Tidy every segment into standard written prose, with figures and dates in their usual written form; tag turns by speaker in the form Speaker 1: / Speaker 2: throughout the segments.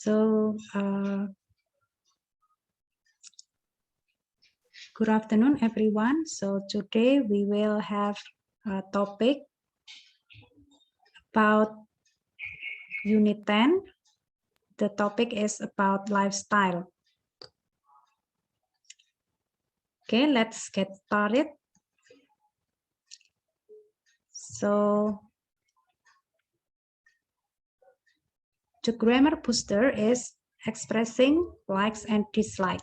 Speaker 1: So, good afternoon, everyone. So today we will have a topic about Unit 10. The topic is about lifestyle. Okay, let's get started. So, the grammar booster is expressing likes and dislikes.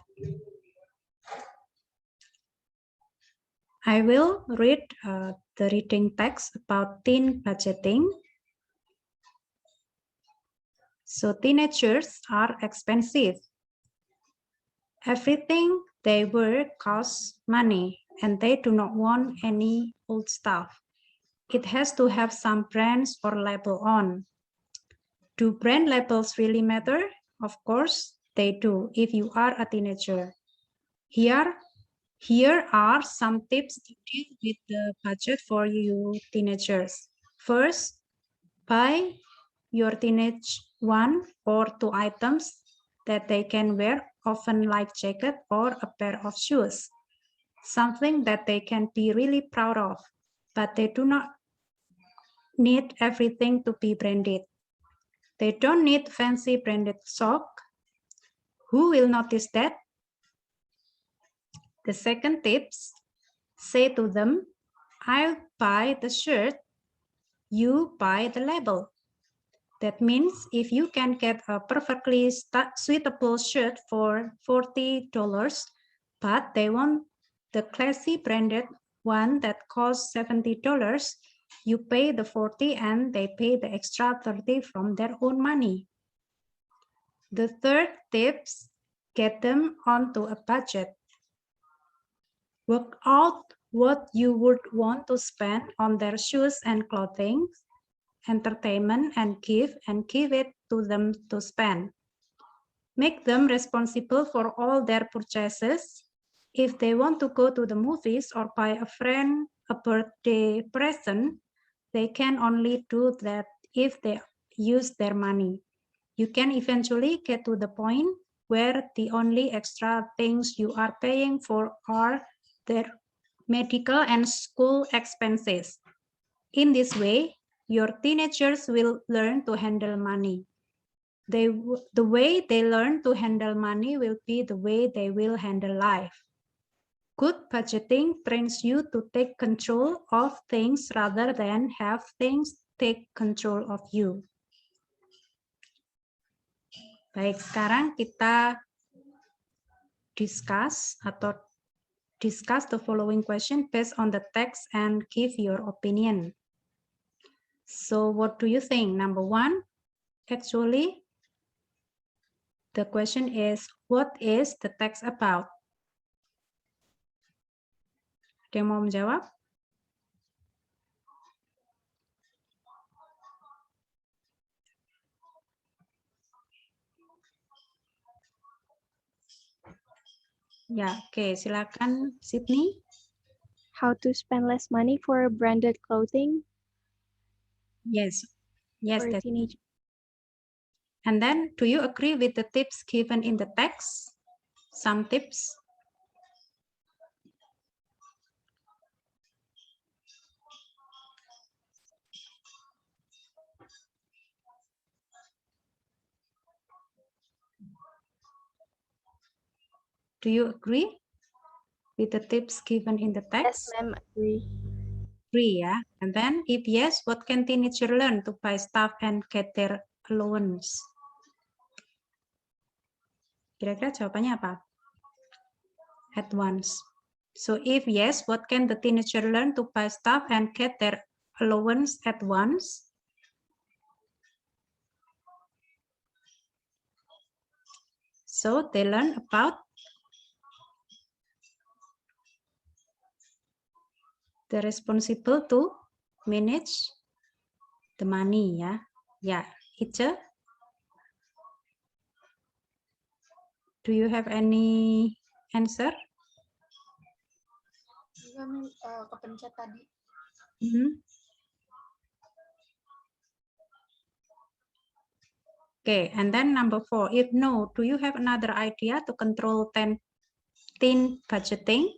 Speaker 1: I will read the reading text about teen budgeting. So teenagers are expensive. Everything they wear costs money and they do not want any old stuff. It has to have some brands or label on. Do brand labels really matter? Of course they do if you are a teenager. Here are some tips to deal with the budget for you teenagers. First, buy your teenage 1 or 2 items that they can wear, often like jacket or a pair of shoes. Something that they can be really proud of, but they do not need everything to be branded. They don't need fancy branded sock. Who will notice that? The second tips, say to them, I'll buy the shirt, you buy the label. That means if you can get a perfectly suitable shirt for $40, but they want the classy branded one that costs $70, you pay the $40 and they pay the extra $30 from their own money. The third tips, get them onto a budget. Work out what you would want to spend on their shoes and clothing, entertainment, and give it to them to spend. Make them responsible for all their purchases. If they want to go to the movies or buy a friend a birthday present, they can only do that if they use their money. You can eventually get to the point where the only extra things you are paying for are their medical and school expenses. In this way, your teenagers will learn to handle money. The way they learn to handle money will be the way they will handle life. Good budgeting trains you to take control of things rather than have things take control of you. Baik, sekarang kita discuss the following question based on the text and give your opinion. So what do you think? Number one, actually, the question is, what is the text about? Ada yang mau menjawab? Ya, oke, silakan Sydney.
Speaker 2: How to spend less money for branded clothing
Speaker 1: Yes,
Speaker 2: for
Speaker 1: that's
Speaker 2: teenagers.
Speaker 1: And then, do you agree with the tips given in the text? Some tips? Do you agree with the tips given in the text?
Speaker 2: Yes, ma'am, agree.
Speaker 1: Agree, ya. And then, if yes, what can teenager learn to buy stuff and get their allowance? Kira-kira jawabannya apa? At once. So if yes, what can the teenager learn to buy stuff and get their allowance at once? So they learn about the responsible to manage the money, ya. Yeah, Ica, do you have any answer?
Speaker 3: Kepencet tadi.
Speaker 1: Okay, and then number 4, if no, do you have another idea to control teen budgeting?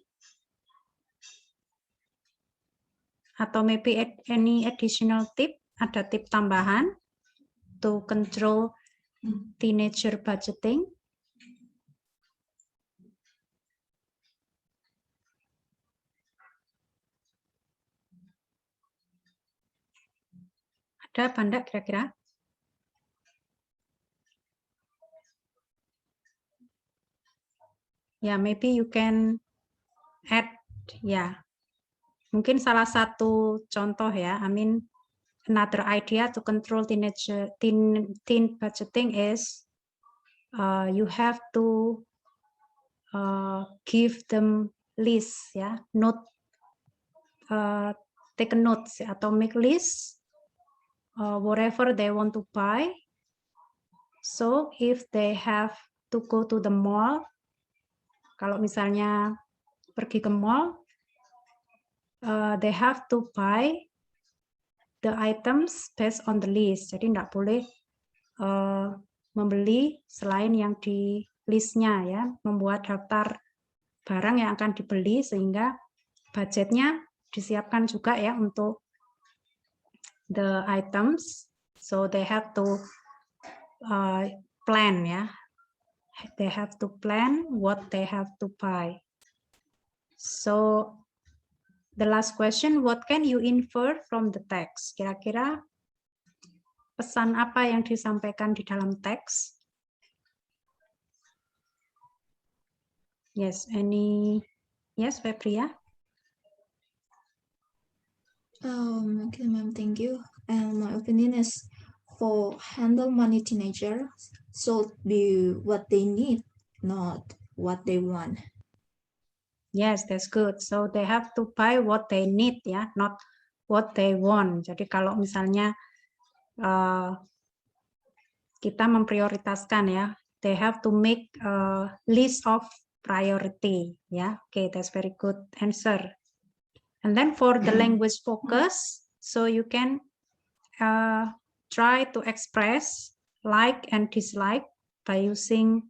Speaker 1: Atau maybe any additional tip, ada tip tambahan to control teenager budgeting? Ada apa enggak kira-kira? Ya, maybe you can add, ya. Mungkin salah satu contoh ya, I mean another idea to control teen budgeting is you have to give them list ya, note, take a notes atau make list whatever they want to buy. So if they have to go to the mall, kalau misalnya pergi ke mall, they have to buy the items based on the list. Jadi nggak boleh membeli selain yang di listnya ya, membuat daftar barang yang akan dibeli sehingga budgetnya disiapkan juga ya untuk the items. So they have to plan ya. They have to plan what they have to buy. So the last question, what can you infer from the text? Kira-kira pesan apa yang disampaikan di dalam teks? Yes, yes, Febria?
Speaker 3: Okay, ma'am, thank you. And my opinion is for handle money teenager should be what they need, not what they want.
Speaker 1: Yes, that's good. So they have to buy what they need ya, not what they want. Jadi kalau misalnya kita memprioritaskan ya, they have to make a list of priority ya. Okay, that's very good answer. And then for the language focus, so you can try to express like and dislike by using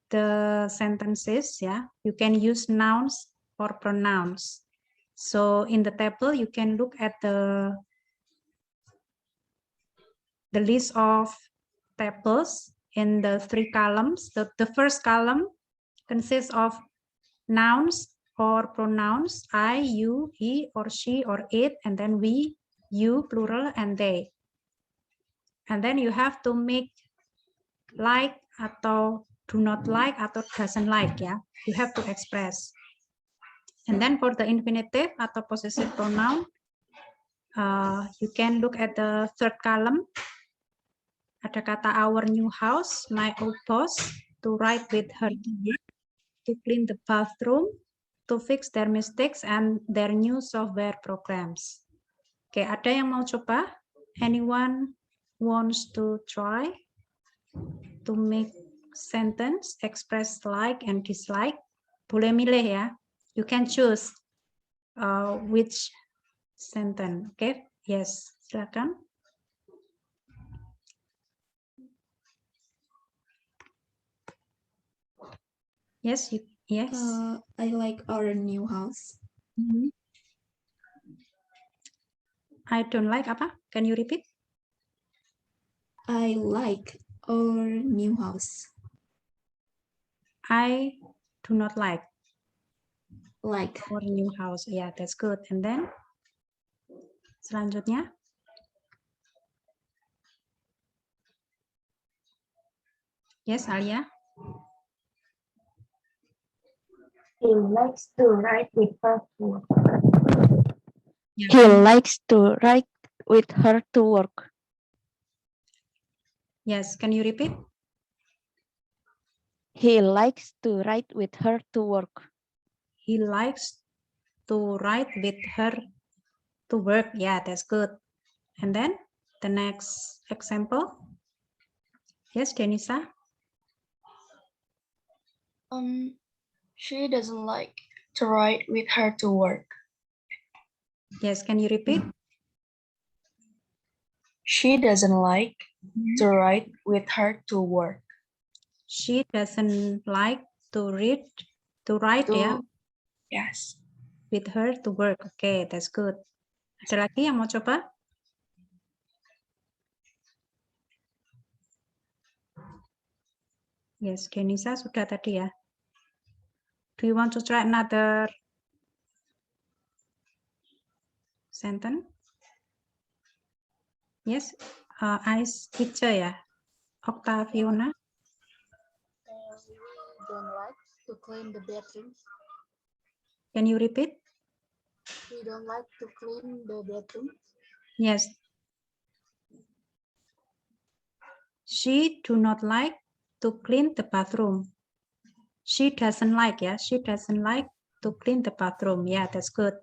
Speaker 1: the sentences ya. You can use nouns or pronouns. So in the table you can look at the list of tables in the 3 columns. The first column consists of nouns or pronouns, I, you, he or she or it, and then we, you, plural, and they. And then you have to make like atau do not like atau doesn't like ya. You have to express. And then for the infinitive atau possessive pronoun, you can look at the third column. Ada kata our new house, my old boss, to ride with her to clean the bathroom, to fix their mistakes and their new software programs. Oke, ada yang mau coba? Anyone wants to try to make sentence express like and dislike? Boleh milih ya. You can choose which sentence. Okay, yes, silakan. Yes, yes.
Speaker 3: I like our new house.
Speaker 1: I don't like apa? Can you repeat?
Speaker 3: I like our new house.
Speaker 1: I do not like
Speaker 3: Like.
Speaker 1: our new house. Yeah, that's good. And then selanjutnya. Yes, Alia.
Speaker 4: He likes to ride with her to work.
Speaker 2: He likes to ride with her to work.
Speaker 1: Yes, can you repeat?
Speaker 2: He likes to ride with her to work.
Speaker 1: He likes to ride with her to work. Yeah, that's good. And then the next example. Yes, Denisa.
Speaker 3: She doesn't like to ride with her to work.
Speaker 1: Yes, can you repeat?
Speaker 5: She doesn't like to ride with her to work.
Speaker 1: She doesn't like to ride ya,
Speaker 5: Yes.
Speaker 1: with her to work. Okay, that's good. Ada lagi yang mau coba? Yes, Genisa sudah tadi ya. Do you want to try another sentence? Yes, Ica ya. Octaviona.
Speaker 2: We don't like to clean the bathroom.
Speaker 1: Can you repeat?
Speaker 2: We don't like to clean the bathroom.
Speaker 1: Yes. She do not like to clean the bathroom. She doesn't like, yeah. She doesn't like to clean the bathroom. Yeah, that's good.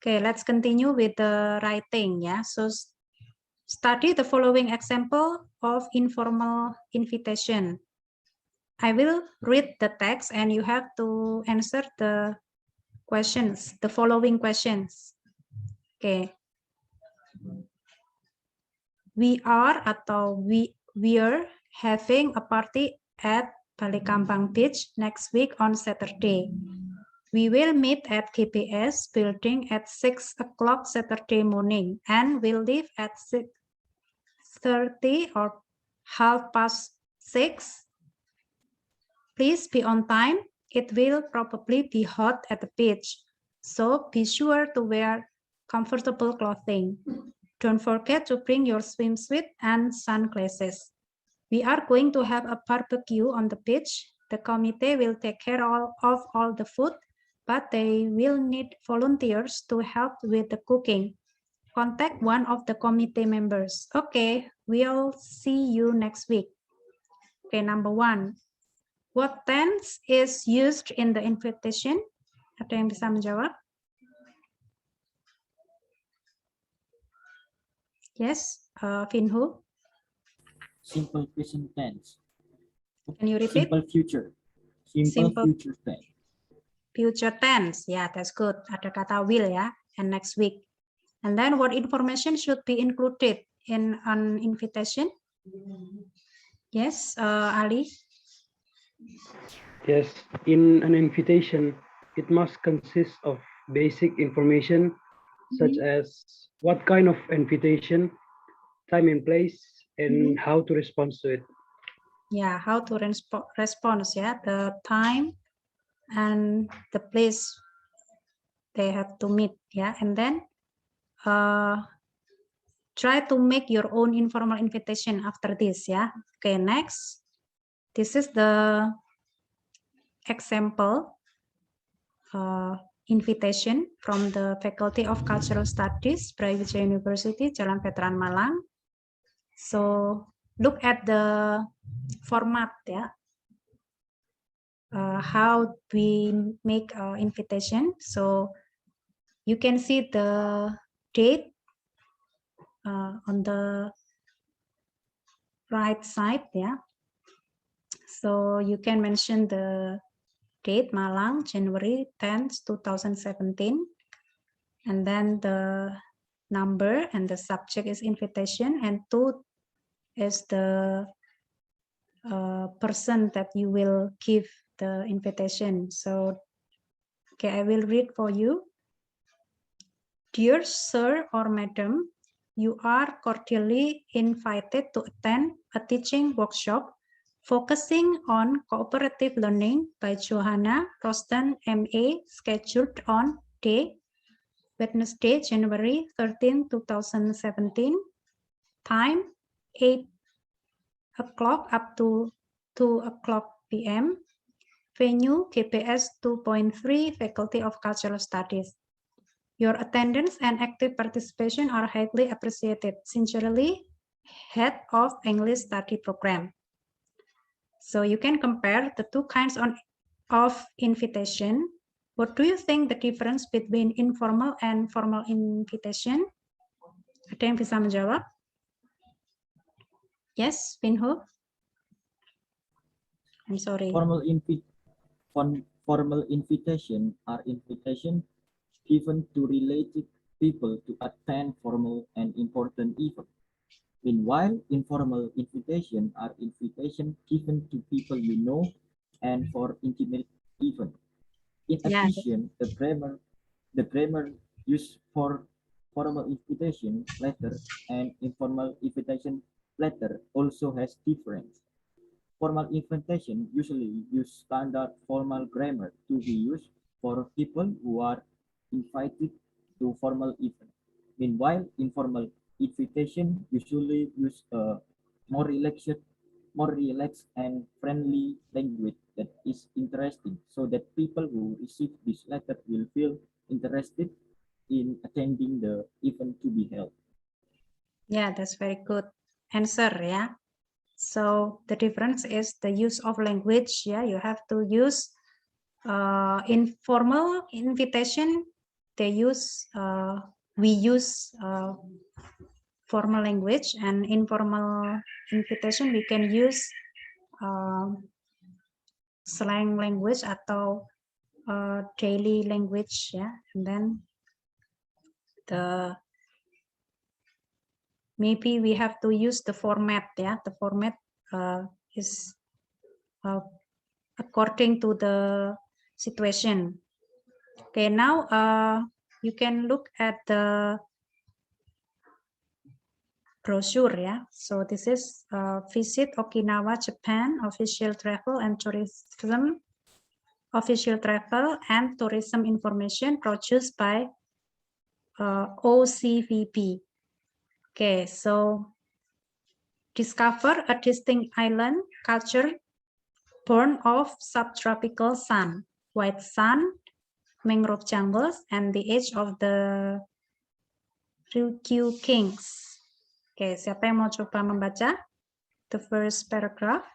Speaker 1: Okay, let's continue with the writing, yeah. So study the following example of informal invitation. I will read the text and you have to answer the questions, the following questions. Okay. We are atau we're having a party at Balekambang Beach next week on Saturday. We will meet at KPS building at 6 o'clock Saturday morning and we'll leave at 6:30 or 6:30. Please be on time. It will probably be hot at the beach, so be sure to wear comfortable clothing. Don't forget to bring your swimsuit and sunglasses. We are going to have a barbecue on the beach. The committee will take care of all the food, but they will need volunteers to help with the cooking. Contact one of the committee members. Okay, we'll see you next week. Okay, number 1. What tense is used in the invitation? Ada yang bisa menjawab? Yes, Vinhu.
Speaker 6: Simple present tense.
Speaker 1: Can you repeat?
Speaker 6: Simple future.
Speaker 1: Simple.
Speaker 6: Future tense.
Speaker 1: Future tense. Yeah, that's good. Ada kata will ya, and next week. And then what information should be included in an invitation? Yes, Ali.
Speaker 7: Yes, in an invitation, it must consist of basic information such as what kind of invitation, time and place, and how to respond to it.
Speaker 1: Yeah, how to respond, yeah, the time and the place they have to meet, yeah, and then try to make your own informal invitation after this, yeah. Okay, next, this is the example invitation from the Faculty of Cultural Studies, Brawijaya University, Jalan Veteran Malang. So look at the format, yeah. How we make invitation. So you can see the date on the right side, yeah. So you can mention the date Malang, January 10th, 2017, and then the number and the subject is invitation, and 2 is the person that you will give the invitation. So, okay, I will read for you. Dear sir or madam, you are cordially invited to attend a teaching workshop focusing on cooperative learning by Johanna Rostan, MA, scheduled on day Wednesday, January 13, 2017, time 8 o'clock up to 2 o'clock p.m., venue KPS 2.3, Faculty of Cultural Studies. Your attendance and active participation are highly appreciated. Sincerely, Head of English Study Program. So you can compare the two kinds of invitation. What do you think the difference between informal and formal invitation? Ada yang bisa menjawab? Yes, Vinho? I'm sorry.
Speaker 6: Formal invitation are invitation given to related people to attend formal and important event. Meanwhile, informal invitations are invitations given to people you know and for intimate events. In
Speaker 1: Yeah.
Speaker 6: addition, the grammar used for formal invitation letter and informal invitation letter also has difference. Formal invitation usually use standard formal grammar to be used for people who are invited to formal event. Meanwhile, informal invitation usually use a more relaxed and friendly language that is interesting so that people who receive this letter will feel interested in attending the event to be held.
Speaker 1: Yeah, that's very good answer. Yeah. So the difference is the use of language. Yeah, you have to use informal invitation. We use formal language, and informal invitation we can use slang language atau daily language. Yeah, and then maybe we have to use the format. Yeah, the format is according to the situation. Okay, now you can look at the brochure. Yeah, so this is Visit Okinawa, Japan, official travel and tourism information produced by OCVB. Okay, so discover a distinct island culture born of subtropical sun, white sun, mangrove jungles, and the age of the Ryukyu Kings. Oke, siapa yang mau coba membaca the first paragraph?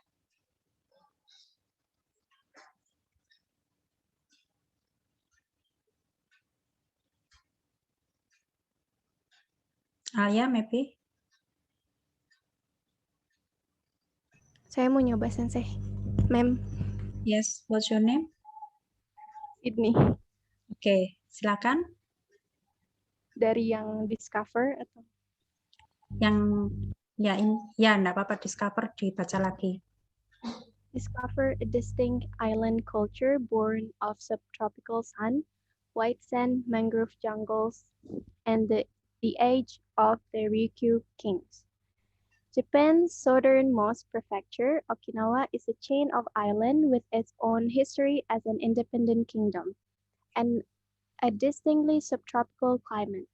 Speaker 1: Alia, maybe?
Speaker 2: Saya mau nyoba Sensei. Ma'am,
Speaker 1: Yes, what's your name?
Speaker 2: Sydney.
Speaker 1: Oke, silakan.
Speaker 2: Dari yang discover atau
Speaker 1: Yang enggak apa-apa, discover dibaca lagi.
Speaker 2: discover a distinct island culture born of subtropical sun, white sand, mangrove jungles, and the age of the Ryukyu Kings. Japan's southernmost prefecture, Okinawa, is a chain of islands with its own history as an independent kingdom and a distinctly subtropical climate.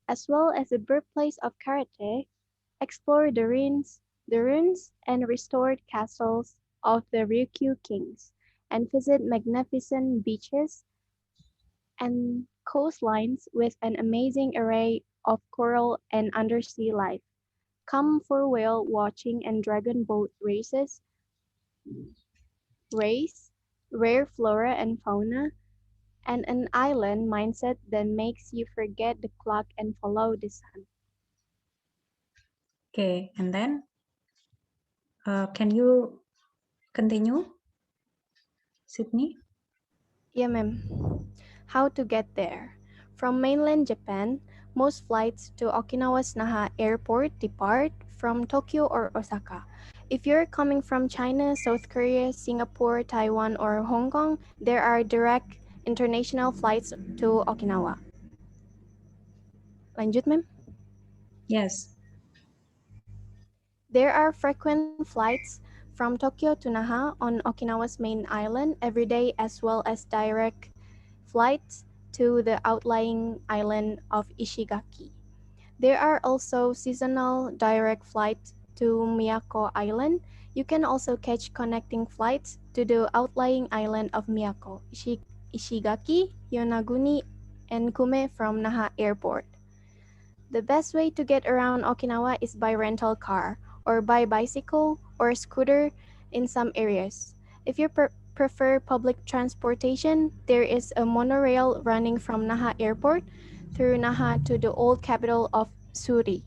Speaker 2: As well as the birthplace of karate, explore the ruins and restored castles of the Ryukyu Kings, and visit magnificent beaches and coastlines with an amazing array of coral and undersea life. Come for whale watching and dragon boat races, rare flora and fauna, and an island mindset that makes you forget the clock and follow the sun.
Speaker 1: Okay, and then can you continue, Sydney?
Speaker 2: Yeah, ma'am. How to get there? From mainland Japan, most flights to Okinawa's Naha Airport depart from Tokyo or Osaka. If you're coming from China, South Korea, Singapore, Taiwan, or Hong Kong, there are direct international flights to Okinawa. Lanjut, ma'am?
Speaker 1: Yes.
Speaker 2: There are frequent flights from Tokyo to Naha on Okinawa's main island every day, as well as direct flights to the outlying island of Ishigaki. There are also seasonal direct flights to Miyako Island. You can also catch connecting flights to the outlying island of Miyako, Ishigaki, Yonaguni, and Kume from Naha Airport. The best way to get around Okinawa is by rental car or by bicycle or scooter in some areas. If you prefer public transportation, there is a monorail running from Naha Airport through Naha to the old capital of Suri.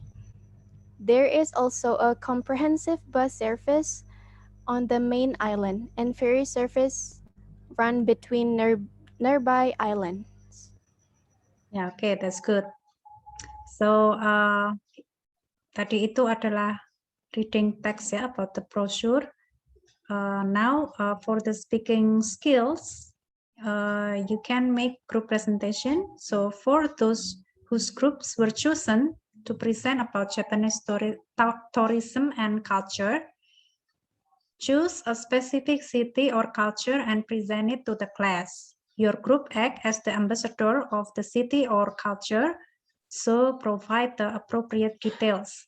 Speaker 2: There is also a comprehensive bus service on the main island and ferry service run between nearby islands.
Speaker 1: Yeah, okay, that's good. So Tadi itu adalah reading text ya about the brochure. Now for the speaking skills, you can make group presentation. So for those whose groups were chosen to present about Japanese tourism and culture, choose a specific city or culture and present it to the class. Your group act as the ambassador of the city or culture, so provide the appropriate details.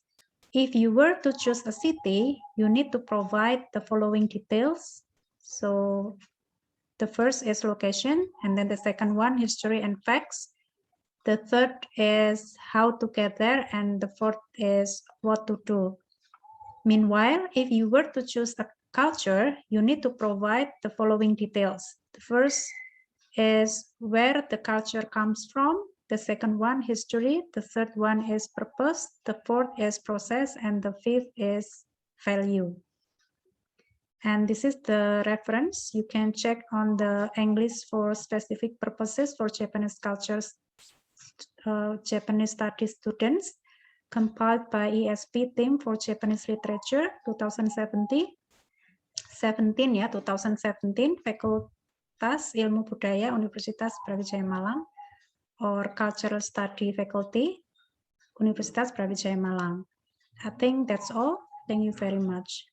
Speaker 1: If you were to choose a city, you need to provide the following details. So the first is location, and then the second one, history and facts. The third is how to get there, and the fourth is what to do. Meanwhile, if you were to choose a culture, you need to provide the following details. The first is where the culture comes from. The second one, history. The third one is purpose. The fourth is process. And the fifth is value. And this is the reference. You can check on the English for specific purposes for Japanese cultures, Japanese studies students, compiled by ESP team for Japanese literature 2017, Fakultas Ilmu Budaya Universitas Brawijaya Malang, or Cultural Study Faculty, Universitas Brawijaya Malang. I think that's all. Thank you very much.